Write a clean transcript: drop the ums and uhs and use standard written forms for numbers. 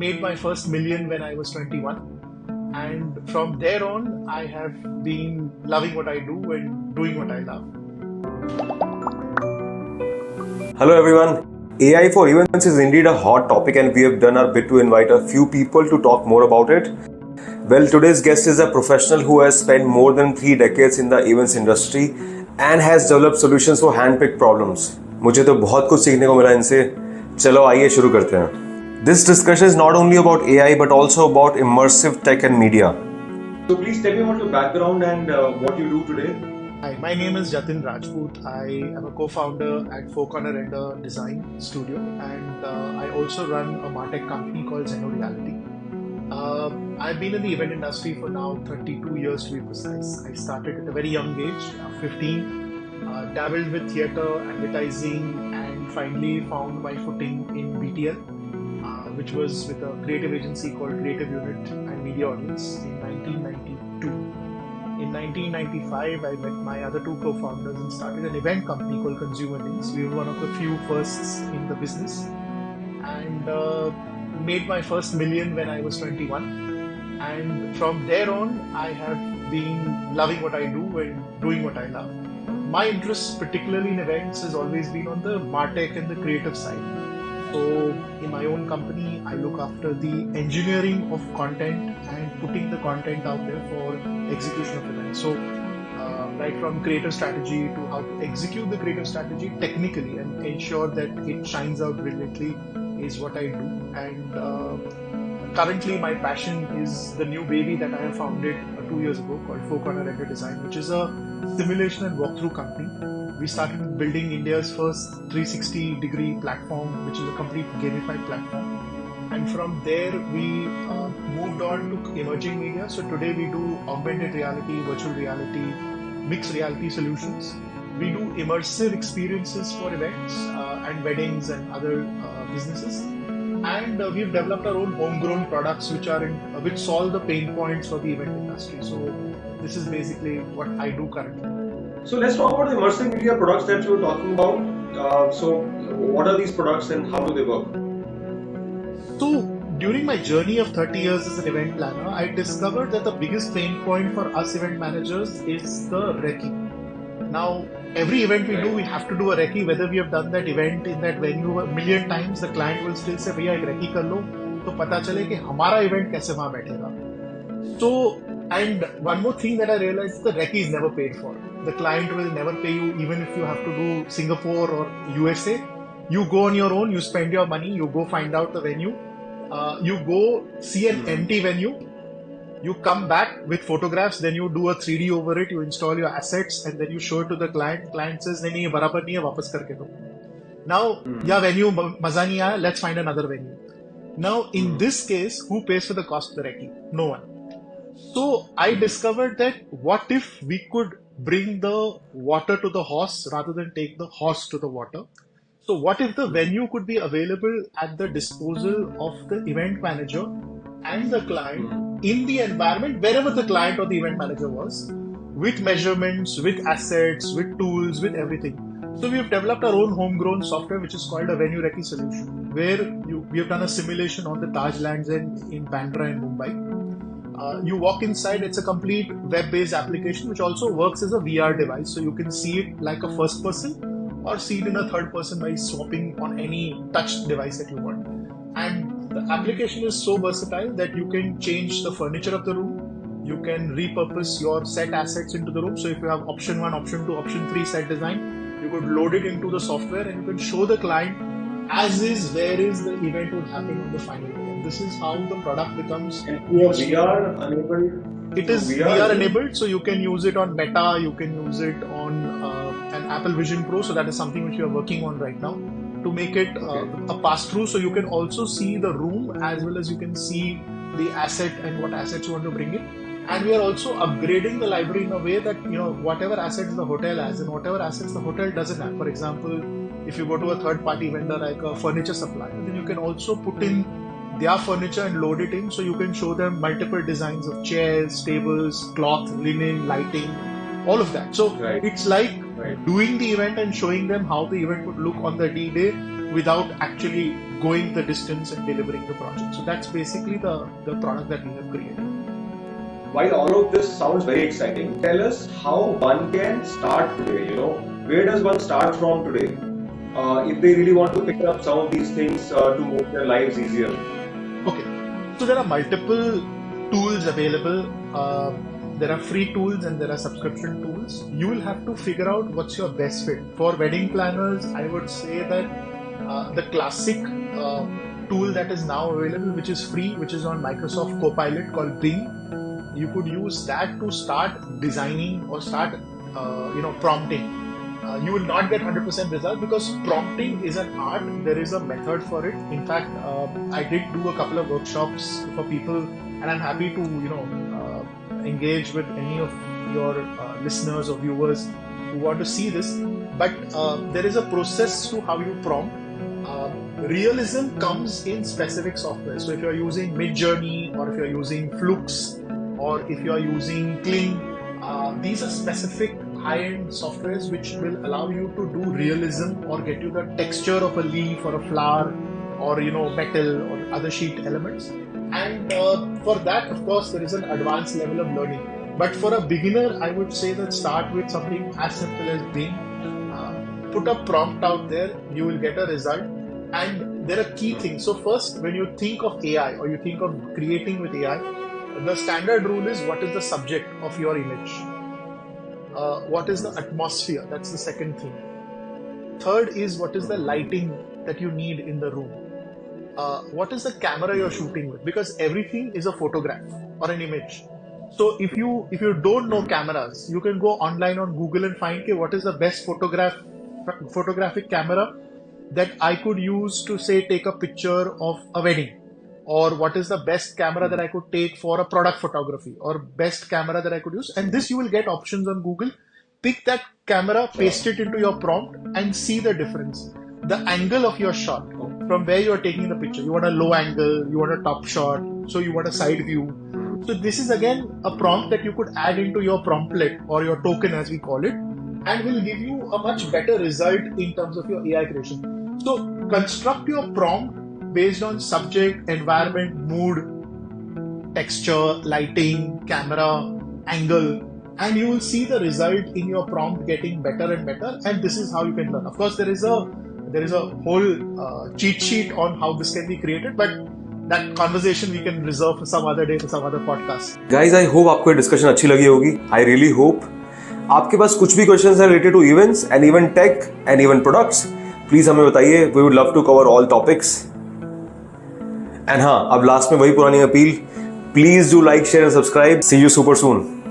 made my first million when I was 21. And from there on, I have been loving what I do and doing what I love. Hello everyone. AI for events is indeed a hot topic and we have done our bit to invite a few people to talk more about it. Well, today's guest is a professional who has spent more than 3 decades in the events industry and has developed solutions for hand-picked problems. मुझे तो बहुत कुछ सीखने को मिला इनसे. चलो आइए शुरू करते हैं. This discussion is not only about AI but also about immersive tech and media. So please tell me about your background and what you do today. Hi, my name is Jatin Rajput. I am a co-founder at Four Corner Render Design Studio, and I also run a MarTech company called Zeno Reality. I've been in the event industry for now 32 years to be precise. I started at a very young age, 15, dabbled with theatre, advertising, and finally found my footing in BTL, which was with a creative agency called Creative Unit and Media Audience in 1992. In 1995, I met my other two co-founders and started an event company called Consumer Links. We were one of the few firsts in the business and made my first million when I was 21. And from there on, I have been loving what I do and doing what I love. My interest, particularly in events, has always been on the MarTech and the creative side. So in my own company, I look after the engineering of content and putting the content out there for execution of events. So right from creative strategy to how to execute the creative strategy technically and ensure that it shines out brilliantly is what I do. And currently my passion is the new baby that I have founded 2 years ago called Four Corner Render Design, which is a simulation and walkthrough company. We started building India's first 360-degree platform, which is a complete gamified platform. And from there, we moved on to emerging media. So today we do augmented reality, virtual reality, mixed reality solutions. We do immersive experiences for events and weddings and other businesses. And we've developed our own homegrown products which solve the pain points for the event industry. So this is basically what I do currently. So let's talk about the immersive media products that you were talking about. So what are these products and how do they work? So during my journey of 30 years as an event planner, I discovered that the biggest pain point for us event managers is the recce. Now, every event we do, we have to do a recce. Whether we have done that event in that venue a million times, the client will still say, भैया एक recce कर लो, तो पता चले कि हमारा event कैसे वहाँ बैठेगा. So, and one more thing that I realized is the recce is never paid for. The client will never pay you even if you have to do Singapore or USA. You go on your own, you spend your money, you go find out the venue, you go see an empty venue, you come back with photographs, then you do a 3D over it, you install your assets and then you show it to the client. Client says, नहीं ये बराबर नहीं है, वापस करके दो. Now, या venue मजा नहीं आया, let's find another venue. Now, in this case, who pays for the cost of the recce? No one. So I discovered that what if we could bring the water to the horse rather than take the horse to the water? So what if the venue could be available at the disposal of the event manager and the client in the environment wherever the client or the event manager was, with measurements, with assets, with tools, with everything. So we have developed our own homegrown software which is called a venue recce solution, where we have done a simulation on the Taj Lands End in Bandra in Mumbai. You walk inside, it's a complete web-based application which also works as a VR device. So you can see it like a first person or see it in a third person by swapping on any touch device that you want. And the application is so versatile that you can change the furniture of the room. You can repurpose your set assets into the room. So if you have option 1, option 2, option 3 set design, you could load it into the software and you can show the client as is, where is the event would happen on the final day. This is how the product becomes VR enabled. It is VR enabled, so you can use it on Meta, you can use it on an Apple Vision Pro. So that is something which we are working on right now to make it a pass-through. So you can also see the room as well as you can see the asset and what assets you want to bring in. And we are also upgrading the library in a way that, whatever assets the hotel has and whatever assets the hotel doesn't have. For example, if you go to a third-party vendor like a furniture supplier, then you can also put in their furniture and load it in. So you can show them multiple designs of chairs, tables, cloth, linen, lighting, all of that. So it's like doing the event and showing them how the event would look on the D-Day without actually going the distance and delivering the project. So that's basically the product that we have created. While all of this sounds very exciting, tell us how one can start today. Where does one start from today? If they really want to pick up some of these things to make their lives easier. Okay, so there are multiple tools available. There are free tools and there are subscription tools. You will have to figure out what's your best fit. For wedding planners, I would say that the classic tool that is now available, which is free, which is on Microsoft Copilot, called Bing, you could use that to start designing or start prompting. You will not get 100% result because prompting is an art. There is a method for it. In fact, I did do a couple of workshops for people, and I'm happy to engage with any of your listeners or viewers who want to see this. But there is a process to how you prompt. Realism comes in specific software. So if you're using Midjourney, or if you're using Flux, or if you're using Kling, these are specific high-end softwares which will allow you to do realism or get you the texture of a leaf or a flower or metal or other sheet elements. And for that, of course, there is an advanced level of learning. But for a beginner, I would say that start with something as simple as Bing. Put a prompt out there, you will get a result. And there are key things. So first, when you think of AI or you think of creating with AI, the standard rule is what is the subject of your image? What is the atmosphere? That's the second thing. Third is what is the lighting that you need in the room? What is the camera you're shooting with? Because everything is a photograph or an image. So if you don't know cameras, you can go online on Google and find what is the best photographic camera that I could use to say take a picture of a wedding. Or what is the best camera that I could take for a product photography, or best camera that I could use. And this you will get options on Google. Pick that camera, paste it into your prompt and see the difference. The angle of your shot from where you are taking the picture. You want a low angle, you want a top shot, so you want a side view. So this is again a prompt that you could add into your promptlet or your token as we call it, and will give you a much better result in terms of your AI creation. So construct your prompt based on subject, environment, mood, texture, lighting, camera, angle, and you will see the result in your prompt getting better and better. And this is how you can learn. Of course, there is a whole cheat sheet on how this can be created, but that conversation we can reserve for some other day, for some other podcast. Guys, I hope आपको ये discussion अच्छी लगी होगी. I really hope. आपके पास कुछ भी questions हैं related to events and even tech and even products, please हमें बताइए. We would love to cover all topics. And हाँ, अब लास्ट में वही पुरानी appeal, please do like share and subscribe. See you super soon.